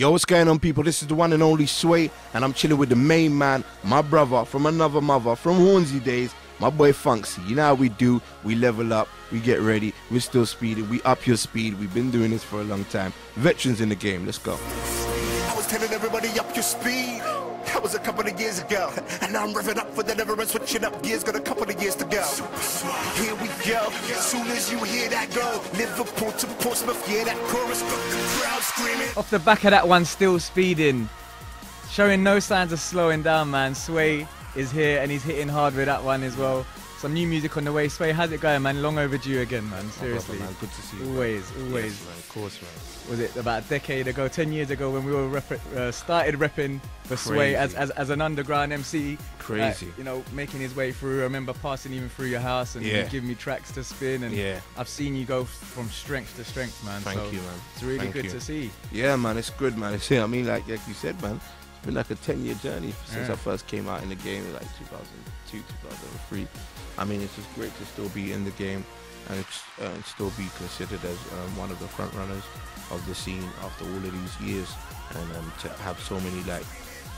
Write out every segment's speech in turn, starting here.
Yo, what's going on, people? This is the one and only Sway, and I'm chilling with the main man, my brother from another mother, from Hornsey days, my boy Funksy. You know how we do. We level up, we get ready, we're still speeding, we up your speed. We've been doing this for a long time. Veterans in the game, let's go. I was telling everybody up your speed. That was a couple of years ago. And now I'm revving up for Deliverance, switching up gears, got a couple of years to go. Here we go. As soon as you hear that go, Liverpool to Portsmouth, yeah, that chorus, got the crowd screaming. Off the back of that one, still speeding. Showing no signs of slowing down, man. Sway is here and he's hitting hard with that one as well. Some new music on the way. Sway, how's it going, man? Long overdue again, man. Seriously. Man, good to see you. Always, man. always. Yes, man, of course, man. Was it about a decade ago, 10 years ago, when we were started repping for Sway as an underground MC? Crazy. You know, making his way through. I remember passing even through your house and you giving me tracks to spin. And I've seen you go from strength to strength, man. Thank you, man. It's really good to see. Yeah, man, it's good, man. It's, I mean, like you said, man, it's been like a 10-year journey since I first came out in the game, like 2002, 2003. I mean, it's just great to still be in the game and still be considered as one of the front runners of the scene after all of these years, and to have so many like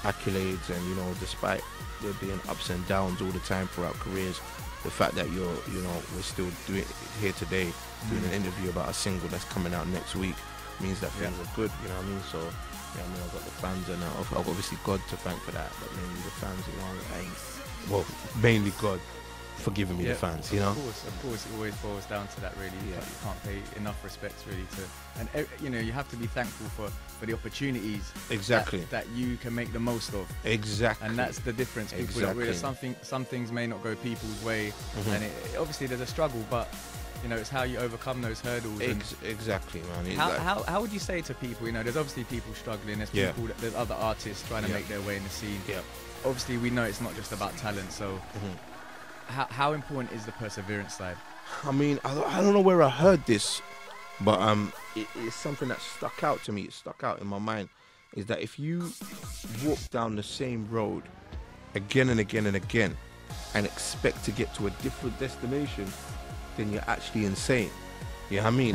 accolades, and you know, despite there being ups and downs all the time throughout careers, the fact that we're still doing here today, doing an interview about a single that's coming out next week means that things are good. You know what I mean? So yeah, I mean, I've got the fans and I've obviously God to thank for that, but mainly the fans, well, mainly God for giving me the fans, you know. Of course, it always boils down to that, really. You can't pay enough respects, really, and you know, you have to be thankful for the opportunities that you can make the most of. Exactly. And that's the difference. People don't realize some things may not go people's way, and obviously there's a struggle, but you know, it's how you overcome those hurdles. Exactly, man. How would you say to people, you know, there's obviously people struggling, there's people, there's other artists trying to make their way in the scene. Obviously, we know it's not just about talent, so how important is the perseverance side? I mean, I don't know where I heard this, but it's something that stuck out to me. It stuck out in my mind, is that if you walk down the same road again and again and again and expect to get to a different destination, then you're actually insane. You know what I mean?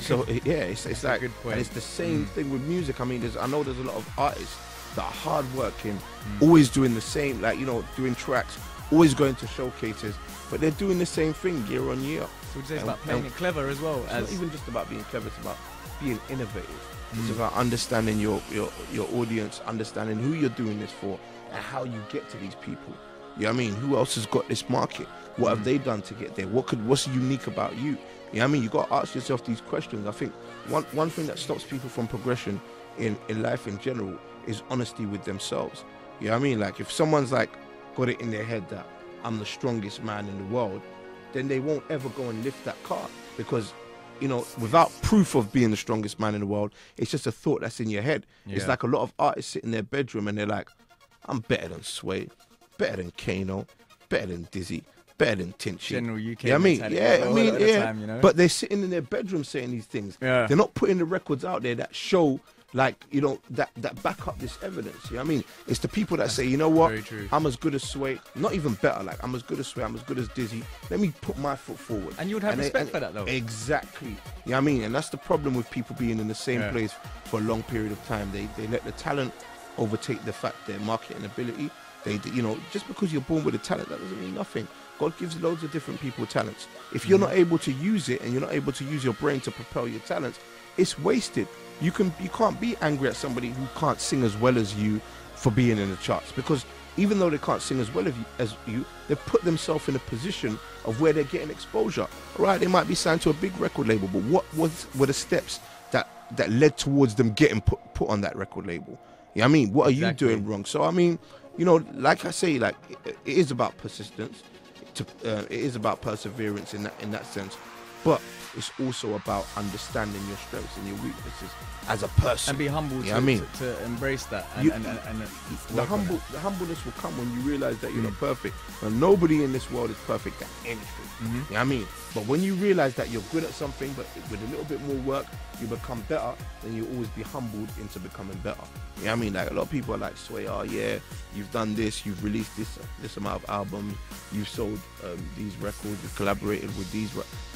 So it's like, good point. And it's the same thing with music. I mean, I know there's a lot of artists that are hardworking, always doing the same, like, you know, doing tracks, always going to showcases, but they're doing the same thing year on year. So would you say it's about playing it clever as well? It's not even just about being clever, it's about being innovative. It's about understanding your audience, understanding who you're doing this for and how you get to these people. You know what I mean? Who else has got this market? What have they done to get there? What's unique about you? You know what I mean? You got to ask yourself these questions. I think one thing that stops people from progression in life in general is honesty with themselves. You know what I mean? Like, if someone's like got it in their head that I'm the strongest man in the world, then they won't ever go and lift that car, because, you know, without proof of being the strongest man in the world, it's just a thought that's in your head. It's like a lot of artists sit in their bedroom and they're like, I'm better than Sway, better than Kano, better than Dizzy, better than Tinchy. General UK. Yeah, I mean, time, you know? But they're sitting in their bedroom saying these things. They're not putting the records out there that show, like, you know, that back up this evidence. You know what I mean? It's the people that say, you know what, I'm as good as Sway, not even better, like, I'm as good as Sway, I'm as good as Dizzy, let me put my foot forward. And you would have respect for that, though. Exactly. You know what I mean? And that's the problem with people being in the same place for a long period of time. They let the talent overtake the fact, their marketing ability. You know, just because you're born with a talent, that doesn't mean nothing. God gives loads of different people talents. If you're not able to use it, and you're not able to use your brain to propel your talents, it's wasted. You can't be angry at somebody who can't sing as well as you for being in the charts, because even though they can't sing as well as you, they've put themselves in a position of where they're getting exposure. All right, they might be signed to a big record label, but what were the steps that led towards them getting put on that record label? You know what I mean? What are you doing wrong? So I mean, you know, like I say, like, it is about persistence. It is about perseverance in that sense, but it's also about understanding your strengths and your weaknesses as a person, and be humble to embrace that. The humbleness will come when you realize that you're not perfect. And nobody in this world is perfect at anything. You know what I mean? But when you realize that you're good at something, but with a little bit more work, you become better, then you'll always be humbled into becoming better. You know what I mean? Like, a lot of people are like, Sway, oh yeah, you've done this, you've released this amount of albums, you've sold these records, you've collaborated with these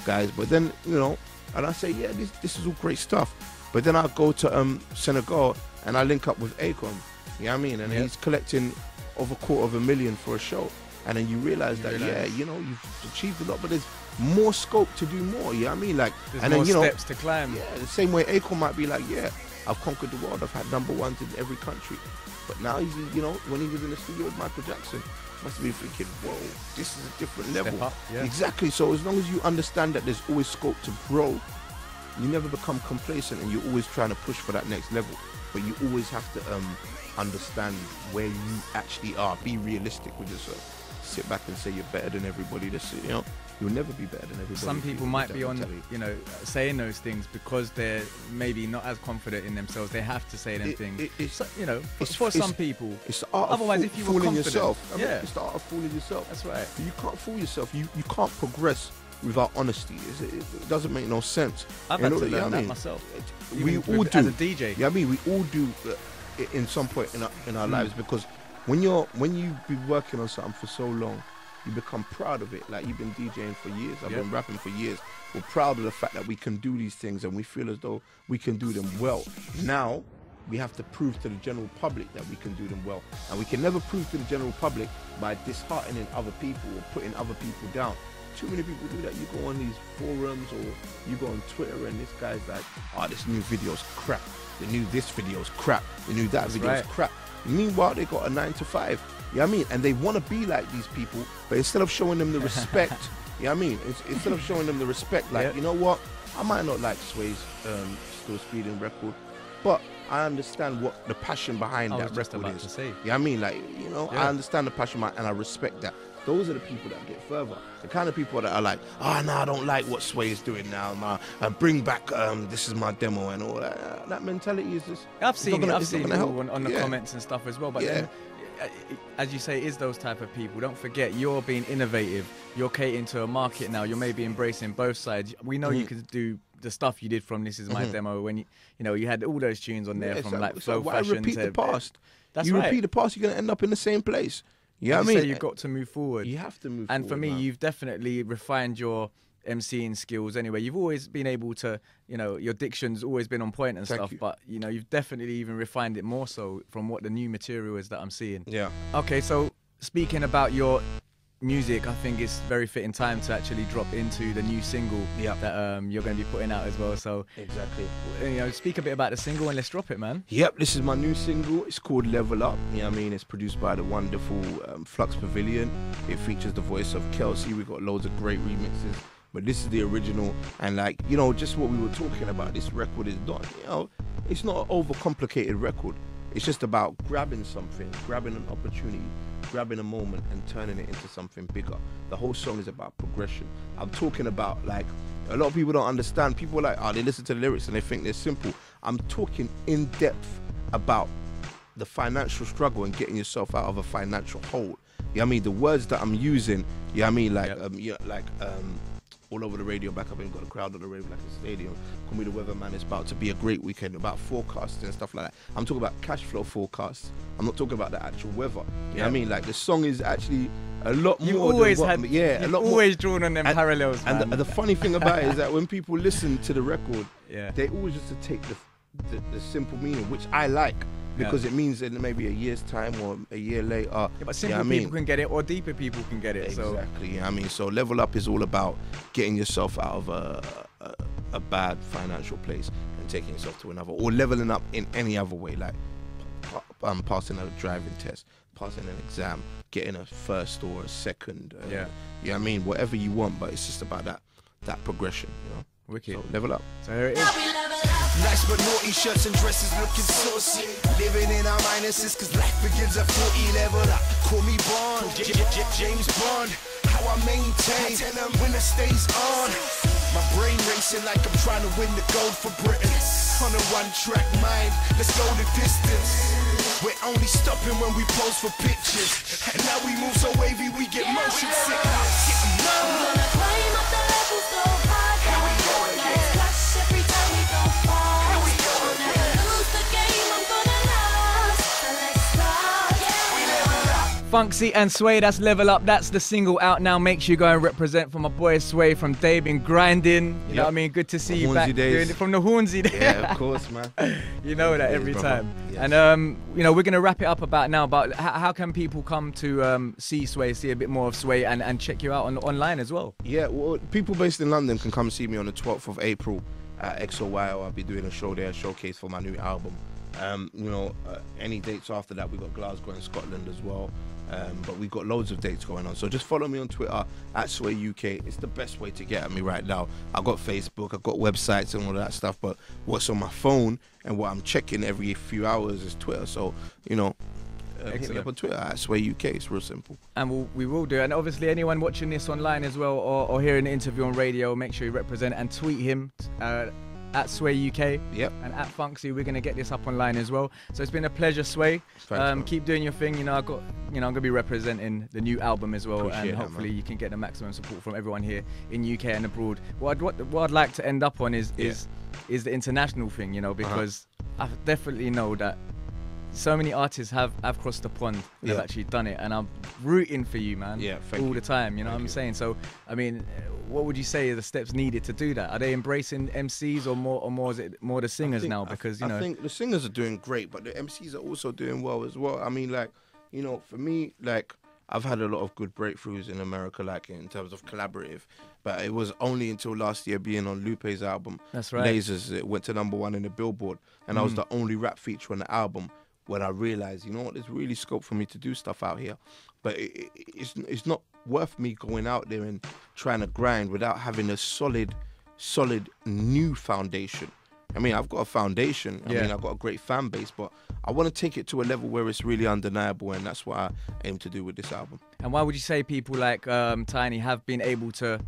guys, but then, you know, and I say, yeah, this is all great stuff, But then I go to Senegal and I link up with Akon. You know what I mean? And he's collecting over $250,000 for a show. And then you realize that, yeah, you know, you've achieved a lot, but there's more scope to do more. You know what I mean? Like, there's and more then, you know, steps to climb. Yeah, the same way Akon might be like, yeah, I've conquered the world. I've had #1s in every country. But now he's, you know, when he was in the studio with Michael Jackson, must be thinking, whoa, this is a different level. Up, yeah. Exactly. So as long as you understand that there's always scope to grow, you never become complacent, and you're always trying to push for that next level. But you always have to understand where you actually are. Be realistic with yourself. Sit back and say you're better than everybody. That's, you know, you'll never be better than everybody. Some people might be on, you know, saying those things because they're maybe not as confident in themselves. They have to say them things. It's, you know, for some people. It's the art Otherwise, of if you were fooling confident, yourself. I mean, yeah, it's the art of fooling yourself. That's right. You can't fool yourself. You can't progress without honesty. It doesn't make no sense. I've had to learn that myself. We all do. As a DJ. Yeah, I mean, we all do in some point in our lives, because when you've been working on something for so long, you become proud of it. Like, you've been DJing for years. I've been rapping for years. We're proud of the fact that we can do these things, and we feel as though we can do them well. Now, we have to prove to the general public that we can do them well. And we can never prove to the general public by disheartening other people or putting other people down. Too many people do that. You go on these forums or you go on Twitter and this guy's like, oh, this new video's crap. The new this video's crap. The new that video's crap. Meanwhile, they got a 9 to 5. You know what I mean? And they want to be like these people, but instead of showing them the respect, you know what I mean? Instead of showing them the respect, like, you know what? I might not like Sway's Still Speedin record, but I understand what the passion behind that record is. You know what I mean? Like, you know, I understand the passion behind, and I respect that. Those are the people that get further. The kind of people that are like, oh, no, I don't like what Sway is doing now. Bring back, this is my demo and all that. That mentality is just... I've seen it on the comments and stuff as well. But then, as you say, it is those type of people. Don't forget, you're being innovative. You're catering to a market now. You're maybe embracing both sides. We know you could do the stuff you did from This Is My Demo when you know you had all those tunes on there from like Flow Fashion. Why repeat the past? That's you repeat the past, you're gonna end up in the same place. You know what I mean? You've got to move forward. You have to move forward. And for me, you've definitely refined your MCing skills anyway. You've always been able to, you know, your diction's always been on point and stuff, but, you know, you've definitely even refined it more so from what the new material is that I'm seeing. Yeah. Okay, so speaking about your music, I think it's very fitting time to actually drop into the new single that you're going to be putting out as well. So exactly, you know, speak a bit about the single and let's drop it, man. Yep, this is my new single. It's called Level Up. You know what I mean? It's produced by the wonderful Flux Pavilion. It features the voice of Kelsey. We've got loads of great remixes, but this is the original. And like, you know, just what we were talking about, this record is done. You know, it's not an overcomplicated record. It's just about grabbing something, grabbing an opportunity, grabbing a moment and turning it into something bigger. The whole song is about progression. I'm talking about, like, a lot of people don't understand. People are like, oh, they listen to the lyrics and they think they're simple. I'm talking in depth about the financial struggle and getting yourself out of a financial hole. You know what I mean? The words that I'm using, you know what I mean? Like, all over the radio, back up and got a crowd on the radio like a stadium. Call me the weatherman. It's about to be a great weekend. About forecasts and stuff like that. I'm talking about cash flow forecasts. I'm not talking about the actual weather. You know what I mean? Like, the song is actually a lot more. You've always drawn on them parallels, man. And the funny thing about it is that when people listen to the record, they always just take the simple meaning, which I like. Because it means in maybe a year's time or a year later. Yeah, but simple people can get it, or deeper people can get it. Exactly. You know what I mean? So Level Up is all about getting yourself out of a bad financial place and taking yourself to another, or leveling up in any other way, like passing a driving test, passing an exam, getting a first or a second. You know what I mean? Whatever you want, but it's just about that progression. You know. Wicked. So Level Up. So here it is. Nice but naughty shirts and dresses looking saucy. Living in our minuses cause life begins at 40. Level up, call me Bond, James Bond. How I maintain, tell them when the stays on. My brain racing like I'm trying to win the gold for Britain. On a one-track mind, let's go the distance. We're only stopping when we pose for pictures. And now we move so wavy we get motion sickness. I'm gonna climb up the levels so high. Here we go again. Clash every time we go far. Here we go again. I'll never lose the game, I'm gonna last. So let's start. We level up. Funksy and Sway, that's Level Up. That's the single out now. Make sure you go and represent for my boy Sway from Day been grinding. You know what I mean? Good to see you back doing it from the Hornsey days. Yeah, of course, man. You know that every brother. time. Yes. And you know, we're gonna wrap it up about now. But how can people come to see Sway, see a bit more of Sway, and check you out online as well? Yeah, well, people based in London can come see me on the 12th of April at XOY. I'll be doing a show there, a showcase for my new album. You know, any dates after that, we got Glasgow and Scotland as well. But we've got loads of dates going on. So just follow me on Twitter at Sway UK. It's the best way to get at me right now. I've got Facebook, I've got websites and all that stuff. But what's on my phone and what I'm checking every few hours is Twitter. So, you know, hit me up on Twitter at Sway UK. It's real simple. And we will do. And obviously anyone watching this online as well or hearing the interview on radio, make sure you represent and tweet him at Sway UK. Yep. And at Funksy. We're gonna get this up online as well. So it's been a pleasure, Sway. Thanks, keep doing your thing. You know, I'm gonna be representing the new album as well. Appreciate and that, hopefully man. you can get the maximum support from everyone here in UK and abroad. What I'd like to end up on is the international thing, you know, because I definitely know that so many artists have crossed the pond and have actually done it, and I'm rooting for you, man. Yeah, all the time. You know what I'm saying? So, I mean, what would you say are the steps needed to do that? Are they embracing MCs or more is it more the singers now? Because you know, I think the singers are doing great, but the MCs are also doing well as well. I mean, like, you know, for me, like, I've had a lot of good breakthroughs in America, like in terms of collaborative, but it was only until last year being on Lupe's album, That's right. Lasers, it went to #1 in the Billboard, and I was the only rap feature on the album. When I realized, you know what, there's really scope for me to do stuff out here, but it's not worth me going out there and trying to grind without having a solid new foundation. I mean, I've got a foundation. I mean, I've got a great fan base, but I want to take it to a level where it's really undeniable, and that's what I aim to do with this album. and why would you say people like Tiny have been able to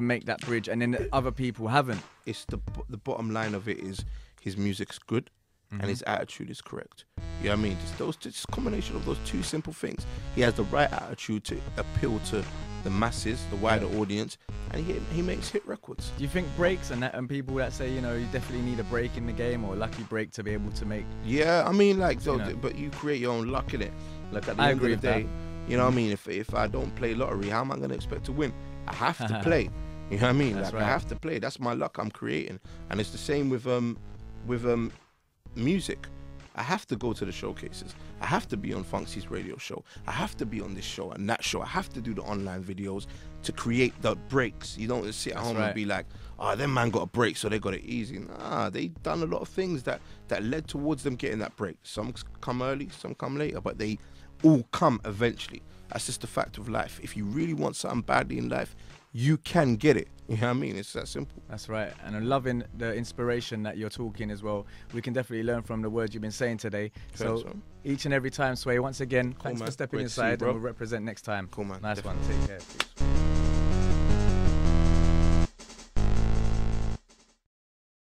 make that bridge, and then other people haven't? It's the bottom line of it is his music's good. And his attitude is correct. You know what I mean? Just combination of those two simple things. He has the right attitude to appeal to the masses, the wider audience, and he makes hit records. Do you think breaks and people that say, you know, you definitely need a break in the game or a lucky break to be able to make? Yeah, I mean, like, so, You know. but you create your own luck in it. Like at the I end agree of the with day, you know what I mean? If I don't play lottery, how am I going to expect to win? I have to play. You know what I mean? That's Like, right. I have to play. That's my luck I'm creating, and it's the same with music. I have to go to the showcases. I have to be on Funksy's radio show. I have to be on this show and that show. I have to do the online videos to create the breaks. You don't just sit at home and be like, oh, them man got a break, so they got it easy. Nah, they done a lot of things that led towards them getting that break. Some come early, some come later, but they all come eventually. That's just the fact of life. If you really want something badly in life, you can get it. You know what I mean? It's that simple. That's right. And I'm loving the inspiration that you're talking as well. We can definitely learn from the words you've been saying today. Thanks, So man. each and every time, Sway, once again, thanks for man. stepping Great to see you, inside, bro. and we'll represent next time. Cool, man. Nice one. Definitely. Take care. Peace.